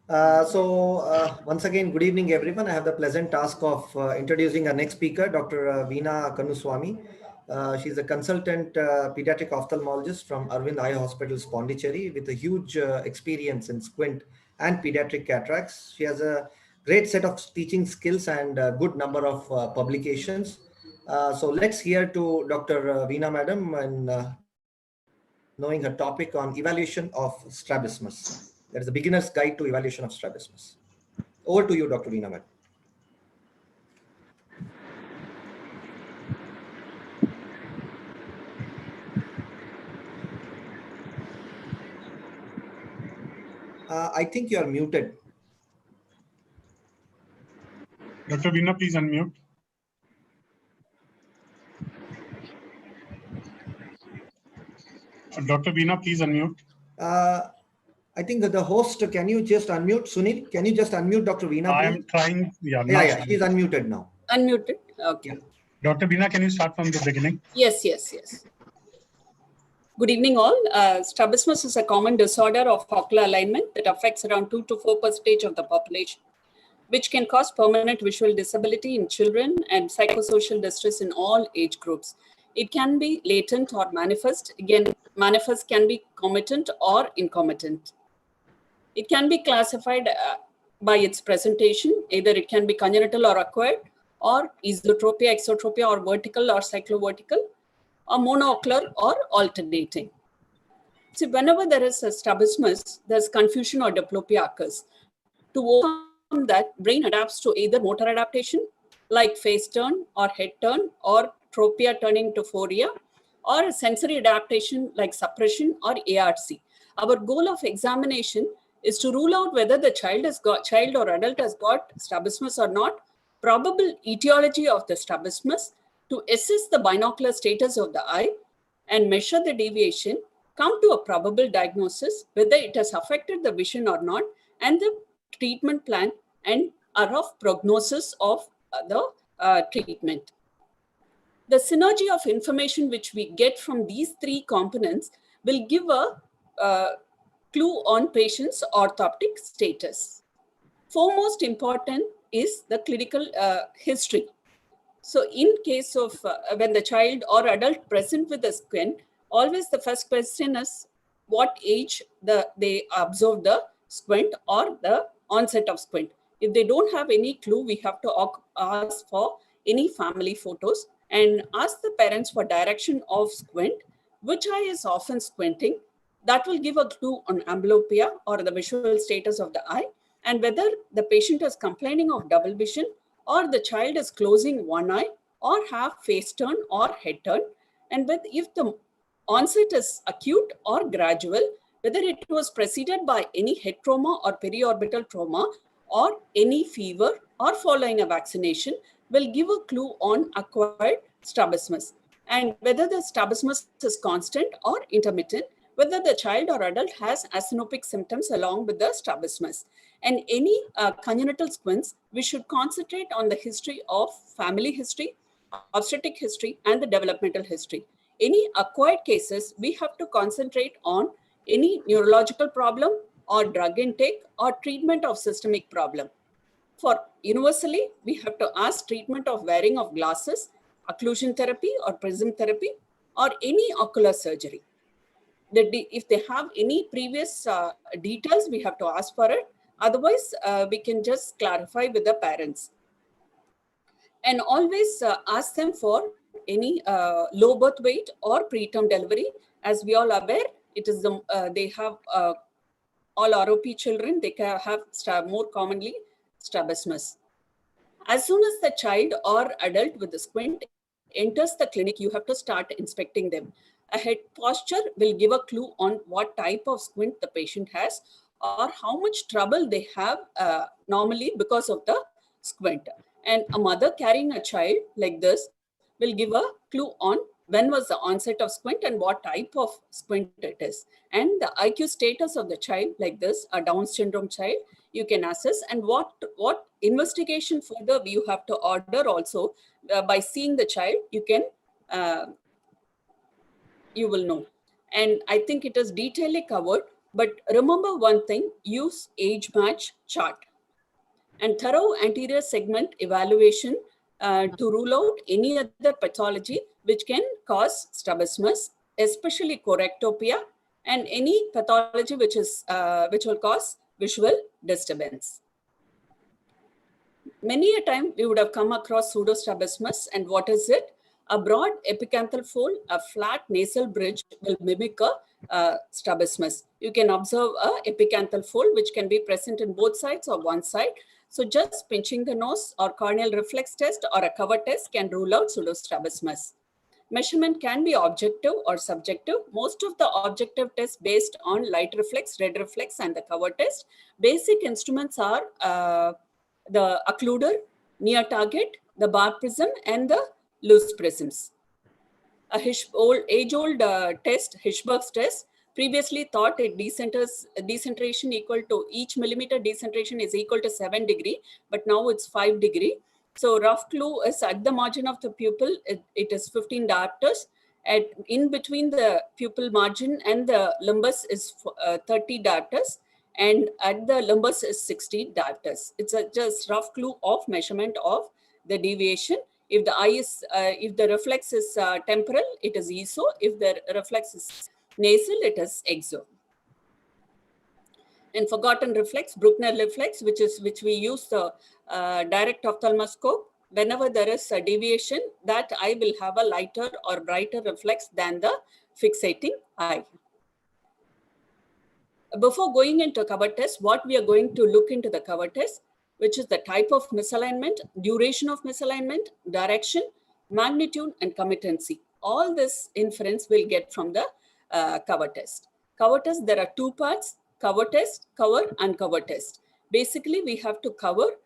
Once again, good evening, everyone. I have the pleasant task of introducing our next speaker, Dr. Veena Kannuswamy. She's a consultant pediatric ophthalmologist from Arvind Eye Hospitals, Pondicherry, with a huge experience in squint and pediatric cataracts. She has a great set of teaching skills and a good number of publications. So let's hear to Dr. Veena Madam and knowing her topic on evaluation of strabismus. That is a beginner's guide to evaluation of strabismus. Over to you, Dr. Veena Madam. I think you are muted. Dr. Veena, please unmute. Dr. Veena, please unmute. I think that the host, can you just unmute? Sunil, can you just unmute Dr. Veena, please? I am trying. Yeah, she's unmuted now. Unmuted. Okay. Yeah. Dr. Veena, can you start from the beginning? Yes. Good evening, all. Strabismus is a common disorder of ocular alignment that affects around 2 to 4% of the population, which can cause permanent visual disability in children and psychosocial distress in all age groups. It can be latent or manifest. Again, manifest can be comitant or concomitant. It can be classified by its presentation. Either it can be congenital or acquired, or esotropia, exotropia, or vertical or cyclovertical, or monoocular or alternating. See, whenever there is a strabismus, there's confusion or diplopia occurs. To overcome that, brain adapts to either motor adaptation, like face turn or head turn, or tropia turning to phoria, or a sensory adaptation like suppression or ARC. Our goal of examination is to rule out whether the child or adult has got strabismus or not, probable etiology of the strabismus, to assess the binocular status of the eye and measure the deviation, come to a probable diagnosis whether it has affected the vision or not, and the treatment plan and a rough prognosis of the treatment. The synergy of information which we get from these three components will give a clue on patient's orthoptic status. Foremost important is the clinical history. So in case of when the child or adult present with a squint, always the first question is what age they observe the squint or the onset of squint. If they don't have any clue, we have to ask for any family photos and ask the parents for direction of squint, which eye is often squinting. That will give a clue on amblyopia or the visual status of the eye, and whether the patient is complaining of double vision or the child is closing one eye or have face turn or head turn, and if the onset is acute or gradual, whether it was preceded by any head trauma or periorbital trauma or any fever or following a vaccination, will give a clue on acquired strabismus, and whether the strabismus is constant or intermittent, whether the child or adult has asynopic symptoms along with the strabismus. And any congenital squints, we should concentrate on the history of family history, obstetric history, and the developmental history. Any acquired cases, we have to concentrate on any neurological problem or drug intake or treatment of systemic problem. For universally, we have to ask treatment of wearing of glasses, occlusion therapy or prism therapy, or any ocular surgery. If they have any previous details, we have to ask for it. Otherwise, we can just clarify with the parents. And always ask them for any low birth weight or preterm delivery. As we all are aware, it is they have all ROP children, they can have more commonly strabismus. As soon as the child or adult with the squint enters the clinic, you have to start inspecting them. A head posture will give a clue on what type of squint the patient has or how much trouble they have normally because of the squint. And a mother carrying a child like this will give a clue on when was the onset of squint and what type of squint it is. And the IQ status of the child like this, a Down syndrome child, you can assess, and what investigation further you have to order also by seeing the child, you will know. And I think it is detailedly covered But remember one thing, use age match chart and thorough anterior segment evaluation to rule out any other pathology which can cause strabismus, especially chorectopia, and any pathology which will cause visual disturbance. Many a time we would have come across pseudostrabismus, and what is it? A broad epicanthal fold, a flat nasal bridge will mimic a strabismus. You can observe a epicanthal fold which can be present in both sides or one side. So just pinching the nose or corneal reflex test or a cover test can rule out pseudostrabismus. Measurement can be objective or subjective. Most of the objective tests based on light reflex, red reflex, and the cover test. Basic instruments are the occluder, near target, the bar prism, and the loose prisms. A age-old test, Hirschberg's test, previously thought it decentration equal to each millimeter decentration is equal to 7 degree, but now it's 5 degree. So rough clue is at the margin of the pupil, it is 15 diopters. In between the pupil margin and the limbus is 30 diopters. And at the limbus is 60 diopters. It's a just rough clue of measurement of the deviation. If the eye is, if the reflex is temporal, it is ESO. If the reflex is nasal, it is EXO. And forgotten reflex, Bruckner reflex, which we use the direct ophthalmoscope. Whenever there is a deviation, that eye will have a lighter or brighter reflex than the fixating eye. Before going into cover test, what we are going to look into the cover test, which is the type of misalignment, duration of misalignment, direction, magnitude, and committancy. All this inference we'll get from the cover test. Cover test, there are two parts, cover test, cover, uncover test. Basically, we have to cover.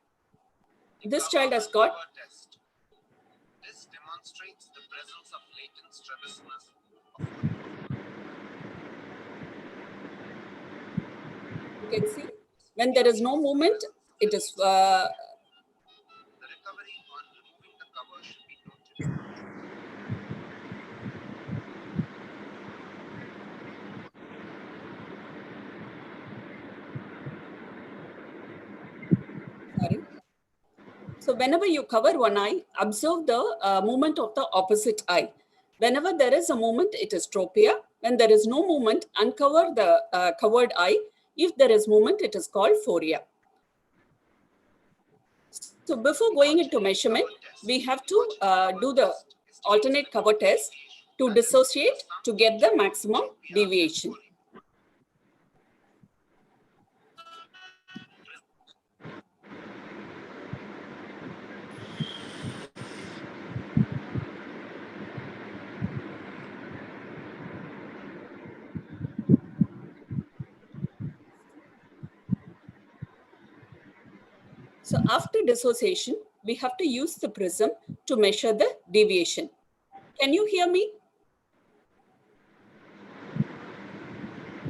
This child has got. This demonstrates the presence of latent strabismus. You can see when there is no movement, it is. The recovery on removing the cover should be noted. Sorry. So whenever you cover one eye, observe the movement of the opposite eye. Whenever there is a movement, it is tropia. When there is no movement, uncover the covered eye. If there is movement, it is called phoria. So before going into measurement, we have to do the alternate cover test to dissociate to get the maximum deviation. So after dissociation, we have to use the prism to measure the deviation. Can you hear me?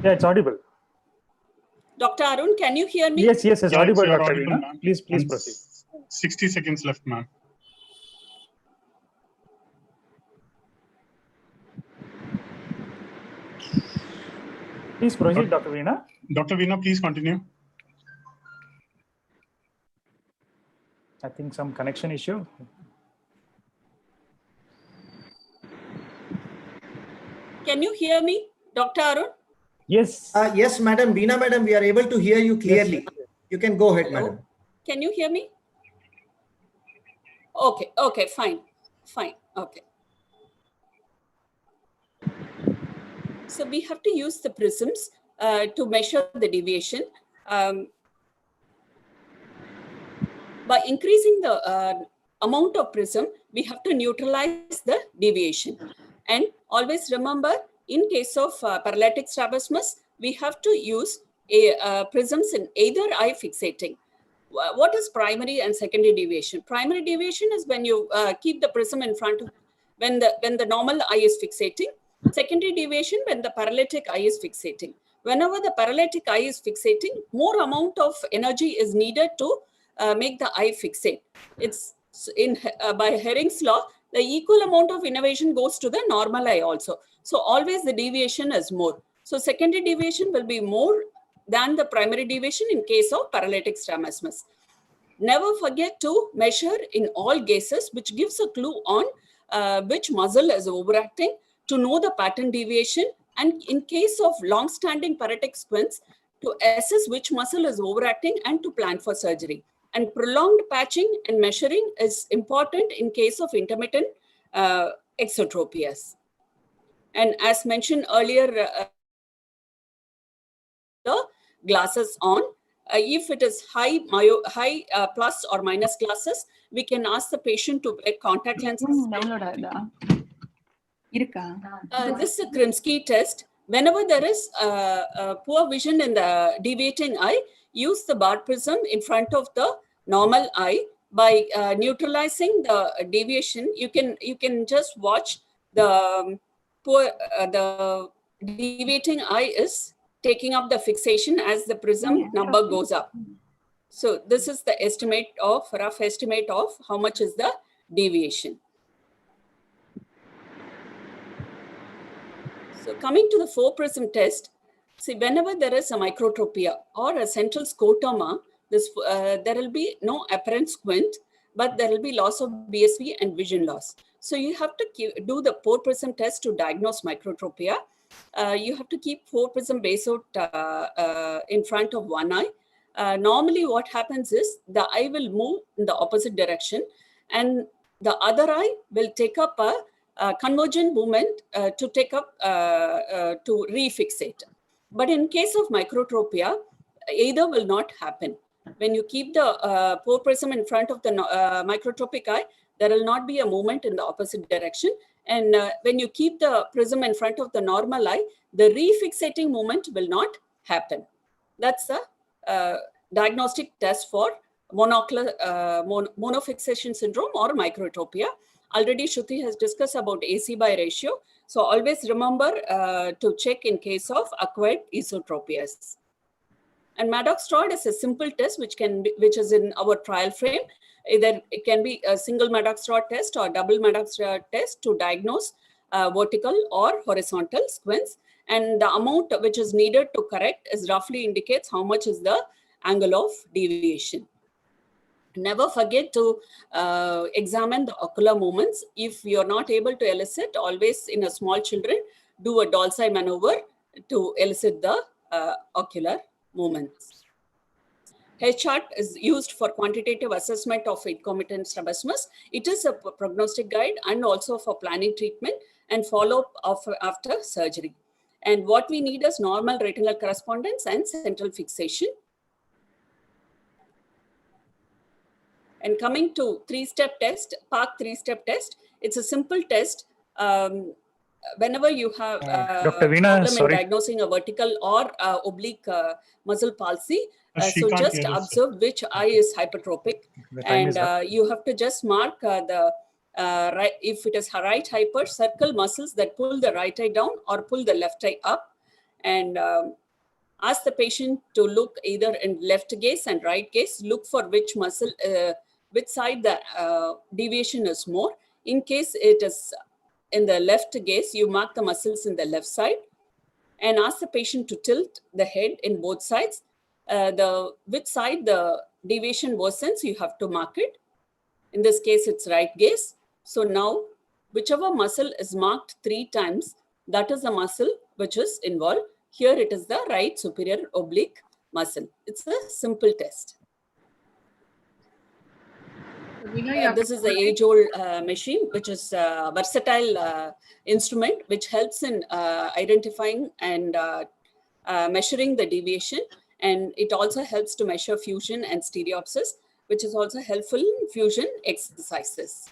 Yeah, it's audible. Dr. Arun, can you hear me? Yes, it's Yeah, audible, you're Dr. audible, Veena. ma'am. Please And proceed. 60 seconds left, ma'am. Please proceed, Dr. Veena. Dr. Veena, please continue. I think some connection issue. Can you hear me, Dr. Arun? Yes. Yes, Madam Veena, Madam, we are able to hear you clearly. You can go ahead, Hello? Madam. Can you hear me? Okay, fine, okay. So we have to use the prisms to measure the deviation. By increasing the amount of prism, we have to neutralize the deviation. And always remember, in case of paralytic strabismus, we have to use prisms in either eye fixating. What is primary and secondary deviation? Primary deviation is when you keep the prism in front of, when the normal eye is fixating. Secondary deviation when the paralytic eye is fixating. Whenever the paralytic eye is fixating, more amount of energy is needed to make the eye fixate. It's by Hering's law, the equal amount of innervation goes to the normal eye also. So always the deviation is more. So secondary deviation will be more than the primary deviation in case of paralytic strabismus. Never forget to measure in all cases, which gives a clue on which muscle is overacting, to know the pattern deviation, and in case of long-standing paralytic squints, to assess which muscle is overacting and to plan for surgery. And prolonged patching and measuring is important in case of intermittent exotropias. And as mentioned earlier, the glasses on. If it is high plus or minus glasses, we can ask the patient to wear contact lenses. This is a Krimsky test. Whenever there is poor vision in the deviating eye, use the bar prism in front of the normal eye. By neutralizing the deviation, you can just watch the the deviating eye is taking up the fixation as the prism number goes up. So this is the rough estimate of how much is the deviation. So coming to the 4-prism test, see, whenever there is a microtropia or a central scotoma, there will be no apparent squint, but there will be loss of BSV and vision loss. So you have to do the 4-prism test to diagnose microtropia. You have to keep 4-prism base out in front of one eye. Normally what happens is the eye will move in the opposite direction and the other eye will take up a convergent movement to take up, to refixate. But in case of microtropia, either will not happen. When you keep the 4-prism in front of the microtropic eye, there will not be a movement in the opposite direction. And when you keep the prism in front of the normal eye, the refixating movement will not happen. That's the diagnostic test for monocular monofixation syndrome or microtropia. Already Shruti has discussed about AC by ratio. So always remember to check in case of acquired estropias. And Maddox-Rod is a simple test which is in our trial frame. Either it can be a single Maddox-Rod test or double Maddox-Rod test to diagnose vertical or horizontal squints. And the amount which is needed to correct is roughly indicates how much is the angle of deviation. Never forget to examine the ocular movements. If you're not able to elicit, always in a small children, do a Dolce maneuver to elicit the ocular movements. Hair chart is used for quantitative assessment of concomitant strabismus. It is a prognostic guide and also for planning treatment and follow-up after surgery. And what we need is normal retinal correspondence and central fixation. And coming to 3-step test, Park 3-step test, it's a simple test. Whenever you have Dr. Veena, problem sorry. in diagnosing a vertical or oblique muscle palsy, She so can't just hear us. observe which eye is hypertropic, The time is and up. you have to just mark the right. If it is right hyper, circle muscles that pull the right eye down or pull the left eye up, and ask the patient to look either in left gaze and right gaze. Look for which muscle, which side the deviation is more. In case it is in the left gaze, you mark the muscles in the left side and ask the patient to tilt the head in both sides. Which side the deviation worsens, you have to mark it. In this case, it's right gaze. So now, whichever muscle is marked 3 times, that is the muscle which is involved. Here it is the right superior oblique muscle. It's a simple test. This is the age-old machine, which is a versatile instrument, which helps in identifying and measuring the deviation. And it also helps to measure fusion and stereopsis, which is also helpful in fusion exercises.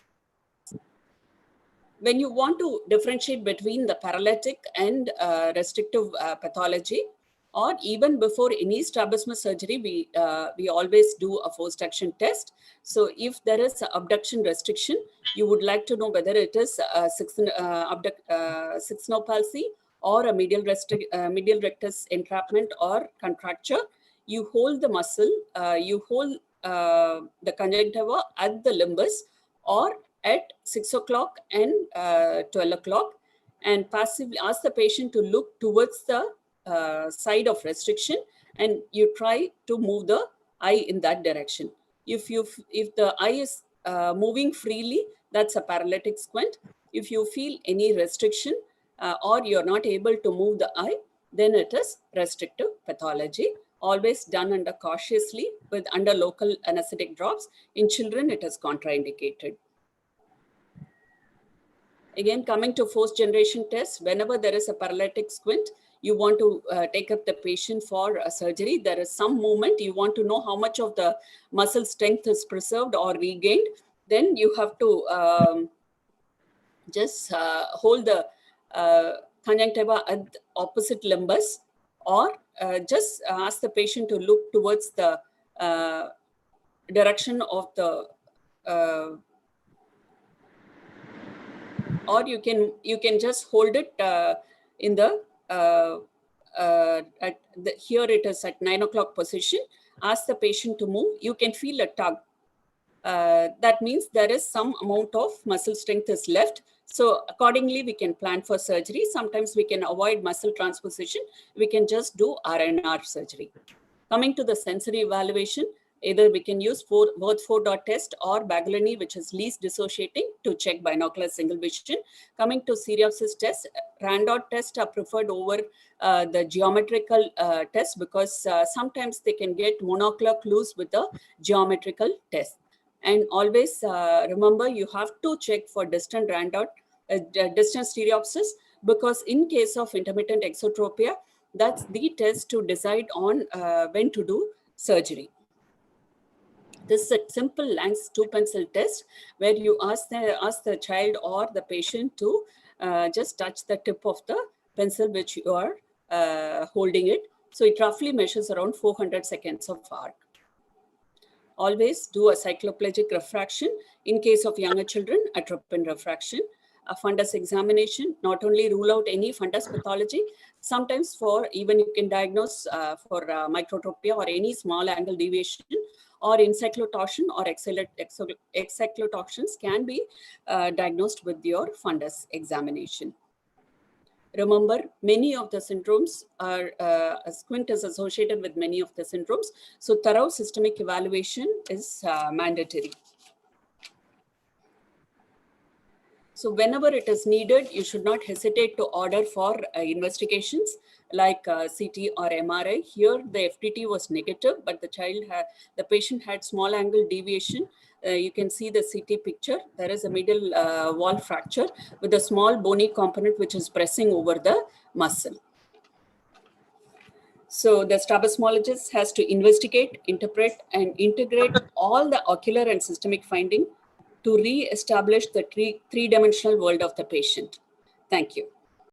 When you want to differentiate between the paralytic and restrictive pathology, or even before any strabismus surgery, we always do a forced action test. So if there is an abduction restriction, you would like to know whether it is a sixth nerve palsy or a medial rectus entrapment or contracture. You hold the muscle, you hold the conjunctiva at the limbus or at 6 o'clock and 12 o'clock, and passively ask the patient to look towards the side of restriction and you try to move the eye in that direction. If the eye is moving freely, that's a paralytic squint. If you feel any restriction or you're not able to move the eye, then it is restrictive pathology. Always done under cautiously under local anesthetic drops. In children, it is contraindicated. Again, coming to forced generation test, whenever there is a paralytic squint, you want to take up the patient for a surgery. There is some movement. You want to know how much of the muscle strength is preserved or regained. Then you have to just hold the conjunctiva at the opposite limbus, or just ask the patient to look towards the direction of the or you can just hold it in the here it is at 9 o'clock position. Ask the patient to move. You can feel a tug. That means there is some amount of muscle strength is left. So accordingly, we can plan for surgery. Sometimes we can avoid muscle transposition. We can just do RNR surgery. Coming to the sensory evaluation, either we can use both 4-dot test or Baglioni, which is least dissociating, to check binocular single vision. Coming to Seriopsis test, Randot test are preferred over the geometrical test because sometimes they can get monocular clues with the geometrical test. And always remember, you have to check for distant Randot, distant Stereopsis, because in case of intermittent exotropia, that's the test to decide on when to do surgery. This is a simple Lang's 2-pencil test where you ask the child or the patient to just touch the tip of the pencil which you are holding it. So it roughly measures around 400 seconds of arc. Always do a cycloplegic refraction. In case of younger children, atropine refraction. A fundus examination, not only rule out any fundus pathology, sometimes for even you can diagnose for microtropia or any small angle deviation, or encephalotorsion or excephalotorsions can be diagnosed with your fundus examination. Remember, many of the syndromes are, squint is associated with many of the syndromes. So thorough systemic evaluation is mandatory. So whenever it is needed, you should not hesitate to order for investigations like CT or MRI. Here, the FTT was negative, but the patient had small angle deviation. You can see the CT picture. There is a middle wall fracture with a small bony component which is pressing over the muscle. So the strabismologist has to investigate, interpret, and integrate all the ocular and systemic finding to re-establish the three-dimensional world of the patient. Thank you.